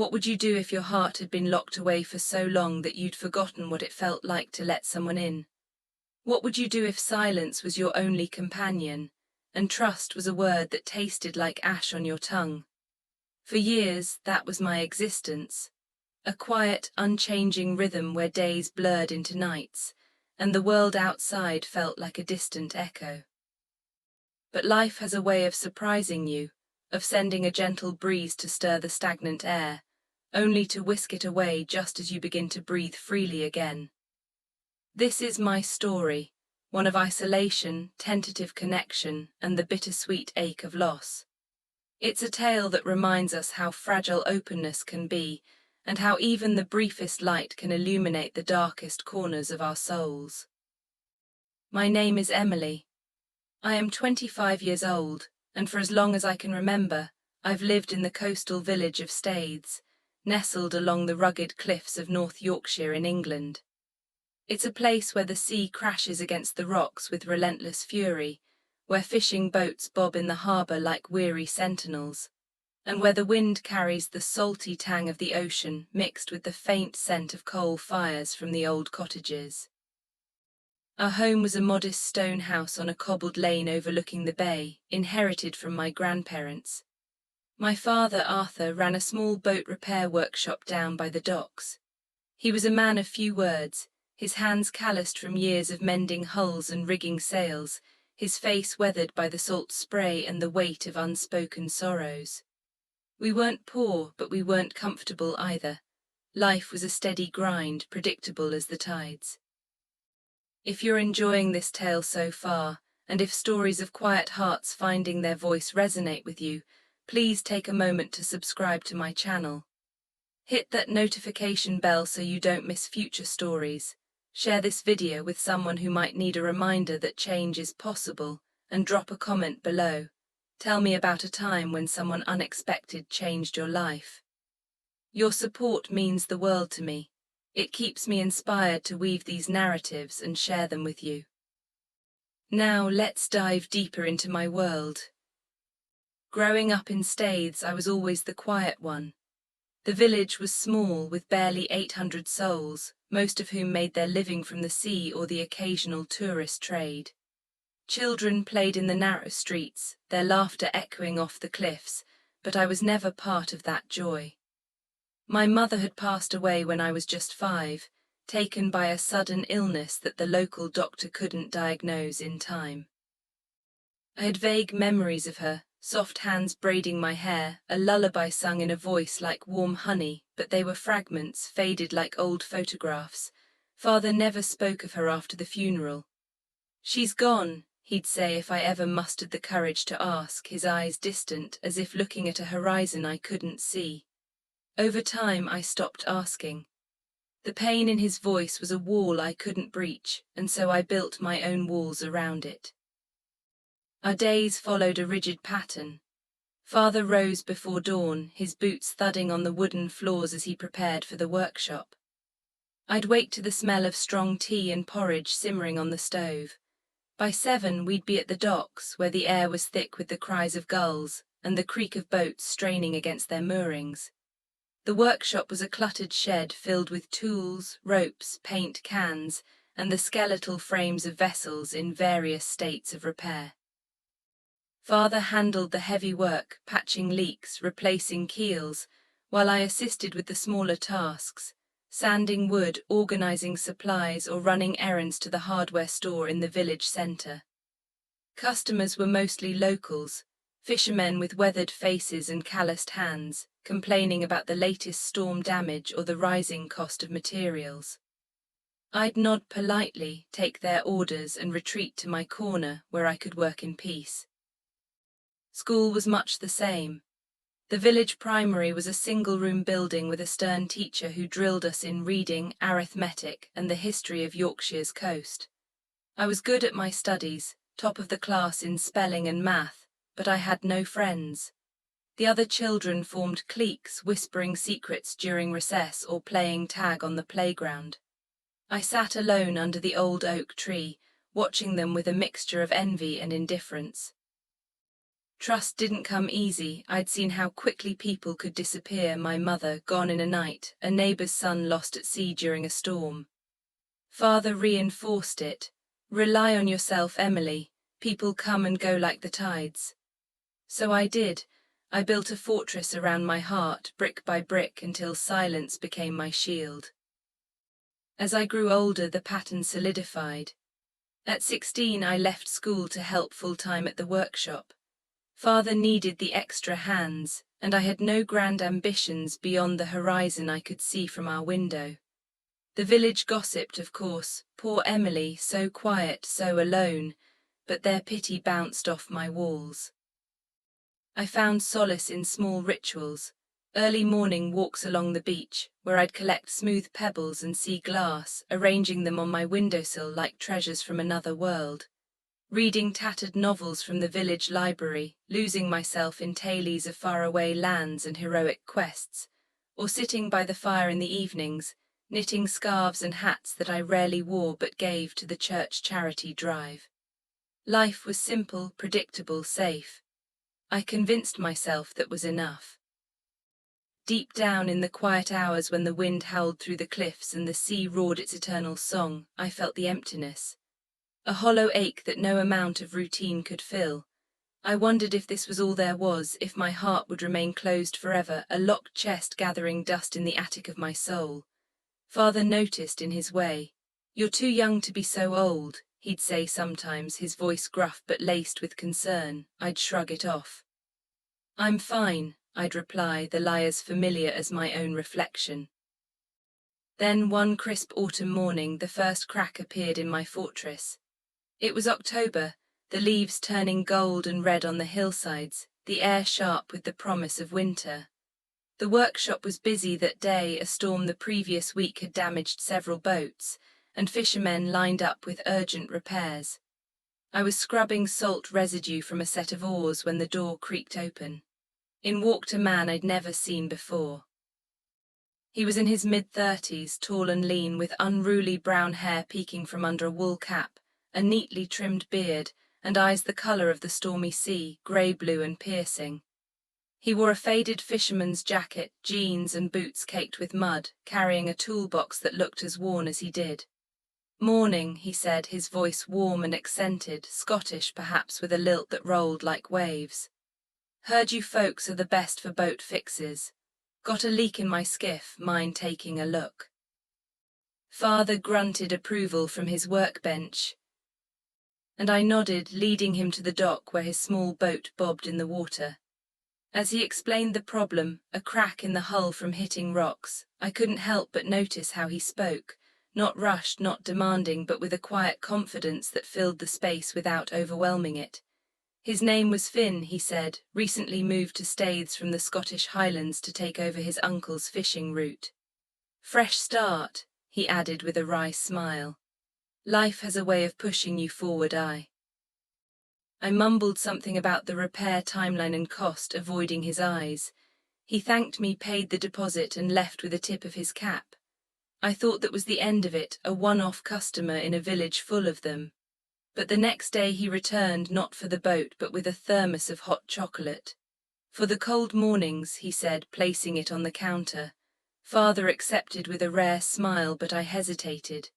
What would you do if your heart had been locked away for so long that you'd forgotten what it felt like to let someone in? What would you do if silence was your only companion, and trust was a word that tasted like ash on your tongue? For years, that was my existence. A quiet, unchanging rhythm where days blurred into nights, and the world outside felt like a distant echo. But life has a way of surprising you, of sending a gentle breeze to stir the stagnant air, only to whisk it away just as you begin to breathe freely again. This is my story, one of isolation, tentative connection, and the bittersweet ache of loss. It's a tale that reminds us how fragile openness can be, and how even the briefest light can illuminate the darkest corners of our souls. My name is Emily. I am 25 years old, and for as long as I can remember, I've lived in the coastal village of Staithes, nestled along the rugged cliffs of North Yorkshire in England. It's a place where the sea crashes against the rocks with relentless fury, where fishing boats bob in the harbour like weary sentinels, and where the wind carries the salty tang of the ocean mixed with the faint scent of coal fires from the old cottages. Our home was a modest stone house on a cobbled lane overlooking the bay, inherited from my grandparents. My father, Arthur, ran a small boat repair workshop down by the docks. He was a man of few words, his hands calloused from years of mending hulls and rigging sails, his face weathered by the salt spray and the weight of unspoken sorrows. We weren't poor, but we weren't comfortable either. Life was a steady grind, predictable as the tides. If you're enjoying this tale so far, and if stories of quiet hearts finding their voice resonate with you, please take a moment to subscribe to my channel. Hit that notification bell so you don't miss future stories. Share this video with someone who might need a reminder that change is possible, and drop a comment below. Tell me about a time when someone unexpected changed your life. Your support means the world to me. It keeps me inspired to weave these narratives and share them with you. Now let's dive deeper into my world. Growing up in Staithes, I was always the quiet one. The village was small, with barely 800 souls, most of whom made their living from the sea or the occasional tourist trade. Children played in the narrow streets, their laughter echoing off the cliffs, but I was never part of that joy. My mother had passed away when I was just 5, taken by a sudden illness that the local doctor couldn't diagnose in time. I had vague memories of her, soft hands braiding my hair, a lullaby sung in a voice like warm honey, but they were fragments, faded like old photographs. Father never spoke of her after the funeral. "She's gone," he'd say if I ever mustered the courage to ask, his eyes distant, as if looking at a horizon I couldn't see. Over time, I stopped asking. The pain in his voice was a wall I couldn't breach, and so I built my own walls around it. Our days followed a rigid pattern. Father rose before dawn, his boots thudding on the wooden floors as he prepared for the workshop. I'd wake to the smell of strong tea and porridge simmering on the stove. By 7, we'd be at the docks, where the air was thick with the cries of gulls and the creak of boats straining against their moorings. The workshop was a cluttered shed filled with tools, ropes, paint cans, and the skeletal frames of vessels in various states of repair. Father handled the heavy work, patching leaks, replacing keels, while I assisted with the smaller tasks, sanding wood, organizing supplies, or running errands to the hardware store in the village centre. Customers were mostly locals, fishermen with weathered faces and calloused hands, complaining about the latest storm damage or the rising cost of materials. I'd nod politely, take their orders, and retreat to my corner where I could work in peace. School was much the same. The village primary was a single-room building with a stern teacher who drilled us in reading, arithmetic, and the history of Yorkshire's coast. I was good at my studies, top of the class in spelling and math, but I had no friends. The other children formed cliques, whispering secrets during recess or playing tag on the playground. I sat alone under the old oak tree, watching them with a mixture of envy and indifference. Trust didn't come easy. I'd seen how quickly people could disappear. My mother, gone in a night, a neighbor's son lost at sea during a storm. Father reinforced it. Rely on yourself, Emily. People come and go like the tides. So I did. I built a fortress around my heart, brick by brick, until silence became my shield. As I grew older, the pattern solidified. At 16, I left school to help full-time at the workshop. Father needed the extra hands, and I had no grand ambitions beyond the horizon I could see from our window. The village gossiped, of course, poor Emily, so quiet, so alone, but their pity bounced off my walls. I found solace in small rituals, early morning walks along the beach, where I'd collect smooth pebbles and see glass, arranging them on my windowsill like treasures from another world. Reading tattered novels from the village library, losing myself in tales of faraway lands and heroic quests, or sitting by the fire in the evenings, knitting scarves and hats that I rarely wore but gave to the church charity drive. Life was simple, predictable, safe. I convinced myself that was enough. Deep down in the quiet hours when the wind howled through the cliffs and the sea roared its eternal song, I felt the emptiness. A hollow ache that no amount of routine could fill. I wondered if this was all there was, if my heart would remain closed forever, a locked chest gathering dust in the attic of my soul. Father noticed in his way. "You're too young to be so old," he'd say sometimes, his voice gruff but laced with concern. I'd shrug it off. "I'm fine," I'd reply, the lie as familiar as my own reflection. Then one crisp autumn morning, the first crack appeared in my fortress. It was October, the leaves turning gold and red on the hillsides, the air sharp with the promise of winter. The workshop was busy that day. A storm the previous week had damaged several boats, and fishermen lined up with urgent repairs. I was scrubbing salt residue from a set of oars when the door creaked open. In walked a man I'd never seen before. He was in his mid-30s, tall and lean, with unruly brown hair peeking from under a wool cap, a neatly trimmed beard, and eyes the color of the stormy sea, grey-blue and piercing. He wore a faded fisherman's jacket, jeans and boots caked with mud, carrying a toolbox that looked as worn as he did. "Morning," he said, his voice warm and accented, Scottish perhaps, with a lilt that rolled like waves. "Heard you folks are the best for boat fixes. Got a leak in my skiff, mind taking a look?" Father grunted approval from his workbench, and I nodded, leading him to the dock where his small boat bobbed in the water. As he explained the problem, a crack in the hull from hitting rocks, I couldn't help but notice how he spoke, not rushed, not demanding, but with a quiet confidence that filled the space without overwhelming it. His name was Finn, he said, recently moved to Staithes from the Scottish Highlands to take over his uncle's fishing route. "Fresh start," he added with a wry smile. "Life has a way of pushing you forward." I mumbled something about the repair timeline and cost, avoiding his eyes. He thanked me, paid the deposit, and left with a tip of his cap. I thought that was the end of it, a one-off customer in a village full of them. But the next day he returned, not for the boat, but with a thermos of hot chocolate. "For the cold mornings," he said, placing it on the counter. Father accepted with a rare smile, but I hesitated.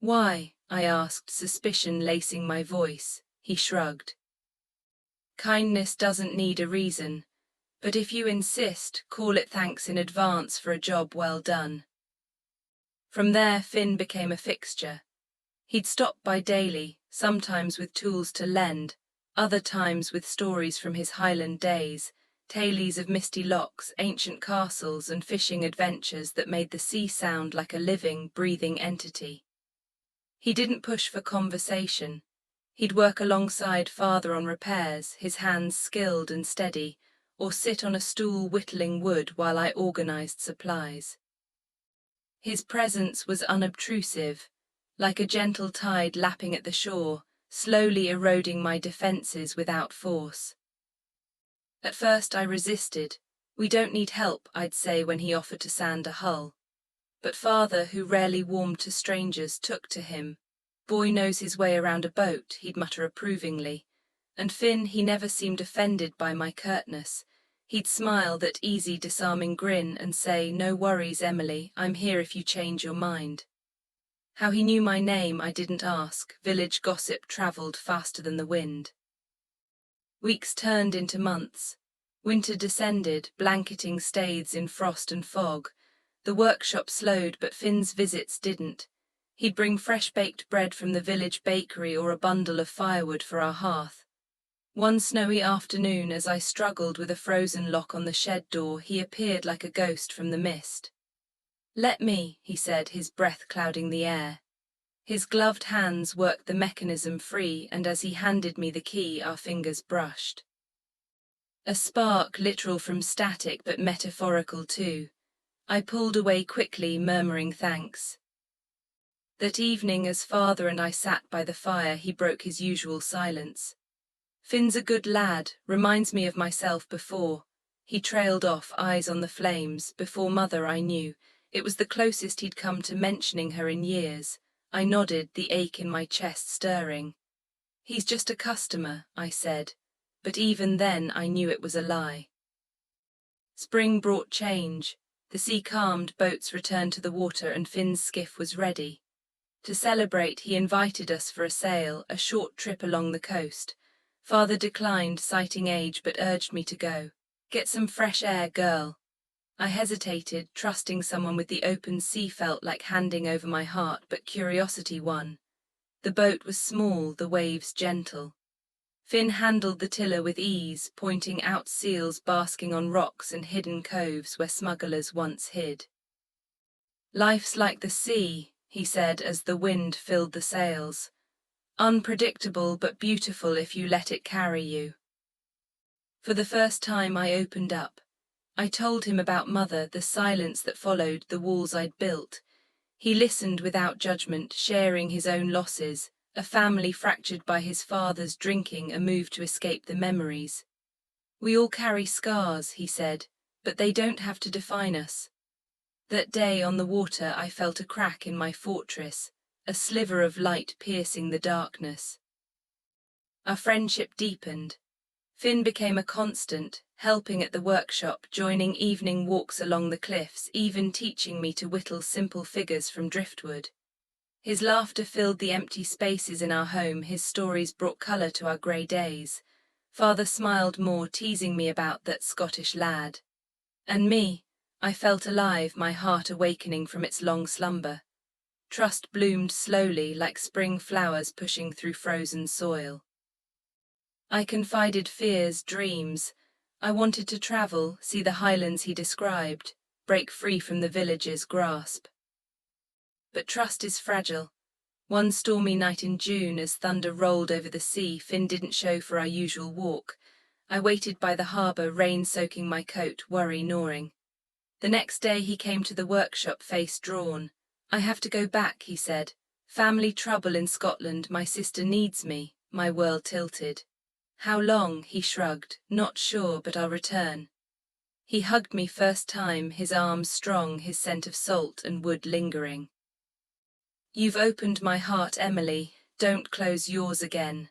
"Why?" I asked, suspicion lacing my voice. He shrugged. "Kindness doesn't need a reason, but if you insist, call it thanks in advance for a job well done." From there, Finn became a fixture. He'd stop by daily, sometimes with tools to lend, other times with stories from his Highland days, tales of misty lochs, ancient castles, and fishing adventures that made the sea sound like a living, breathing entity. He didn't push for conversation. He'd work alongside Father on repairs, his hands skilled and steady, or sit on a stool whittling wood while I organized supplies. His presence was unobtrusive, like a gentle tide lapping at the shore, slowly eroding my defenses without force. At first I resisted. "We don't need help," I'd say when he offered to sand a hull. But Father, who rarely warmed to strangers, took to him. "Boy knows his way around a boat," he'd mutter approvingly, And Finn, he never seemed offended by my curtness. He'd smile that easy, disarming grin and say, "No worries, Emily, I'm here if you change your mind." How he knew my name I didn't ask. Village gossip travelled faster than the wind. Weeks turned into months. Winter descended, blanketing staiths in frost and fog. The workshop slowed, but Finn's visits didn't. He'd bring fresh-baked bread from the village bakery or a bundle of firewood for our hearth. One snowy afternoon, as I struggled with a frozen lock on the shed door, he appeared like a ghost from the mist. "Let me," he said, his breath clouding the air. His gloved hands worked the mechanism free, and as he handed me the key, our fingers brushed. A spark, literal from static but metaphorical too. I pulled away quickly, murmuring thanks. That evening, as father and I sat by the fire, he broke his usual silence. "Finn's a good lad, reminds me of myself before." He trailed off, eyes on the flames. Before mother, I knew. It was the closest he'd come to mentioning her in years. I nodded, the ache in my chest stirring. "He's just a customer," I said. But even then I knew it was a lie. Spring brought change. The sea calmed, boats returned to the water, and Finn's skiff was ready. To celebrate, he invited us for a sail, a short trip along the coast. Father declined, citing age, but urged me to go. "Get some fresh air, girl." I hesitated, trusting someone with the open sea felt like handing over my heart, but curiosity won. The boat was small, the waves gentle. Finn handled the tiller with ease, pointing out seals basking on rocks and hidden coves where smugglers once hid. "Life's like the sea," he said as the wind filled the sails. "Unpredictable but beautiful if you let it carry you." For the first time I opened up. I told him about mother, the silence that followed, the walls I'd built. He listened without judgment, sharing his own losses, a family fractured by his father's drinking, a move to escape the memories. "We all carry scars," he said, "but they don't have to define us." That day on the water I felt a crack in my fortress, a sliver of light piercing the darkness. Our friendship deepened. Finn became a constant, helping at the workshop, joining evening walks along the cliffs, even teaching me to whittle simple figures from driftwood. His laughter filled the empty spaces in our home, his stories brought colour to our grey days. Father smiled more, teasing me about that Scottish lad. And me, I felt alive, my heart awakening from its long slumber. Trust bloomed slowly, like spring flowers pushing through frozen soil. I confided fears, dreams. I wanted to travel, see the highlands he described, break free from the village's grasp. But trust is fragile. One stormy night in June, as thunder rolled over the sea, Finn didn't show for our usual walk. I waited by the harbour, rain soaking my coat, worry gnawing. The next day he came to the workshop, face drawn. "I have to go back," he said. "Family trouble in Scotland, my sister needs me." My world tilted. "How long?" he shrugged. "Not sure, but I'll return." He hugged me first time, his arms strong, his scent of salt and wood lingering. "You've opened my heart, Emily. Don't close yours again."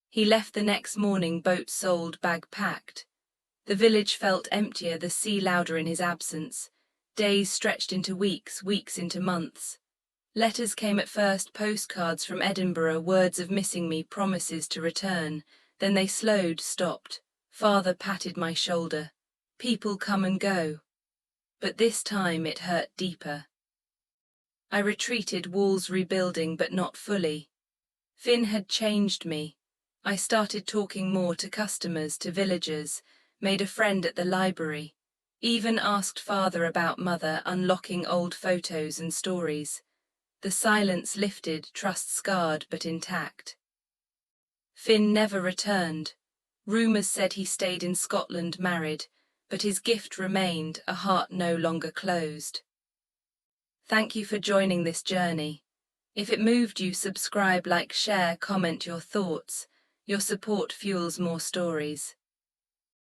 He left the next morning, boat sold, bag packed. The village felt emptier, the sea louder in his absence. Days stretched into weeks, weeks into months. Letters came at first, postcards from Edinburgh, words of missing me, promises to return. Then they slowed, stopped. Father patted my shoulder. "People come and go." But this time it hurt deeper. I retreated, walls rebuilding, but not fully. Finn had changed me. I started talking more to customers, to villagers, made a friend at the library, even asked father about mother, unlocking old photos and stories. The silence lifted, trust scarred but intact. Finn never returned. Rumours said he stayed in Scotland married, but his gift remained, a heart no longer closed. Thank you for joining this journey. If it moved you, subscribe, like, share, comment your thoughts. Your support fuels more stories.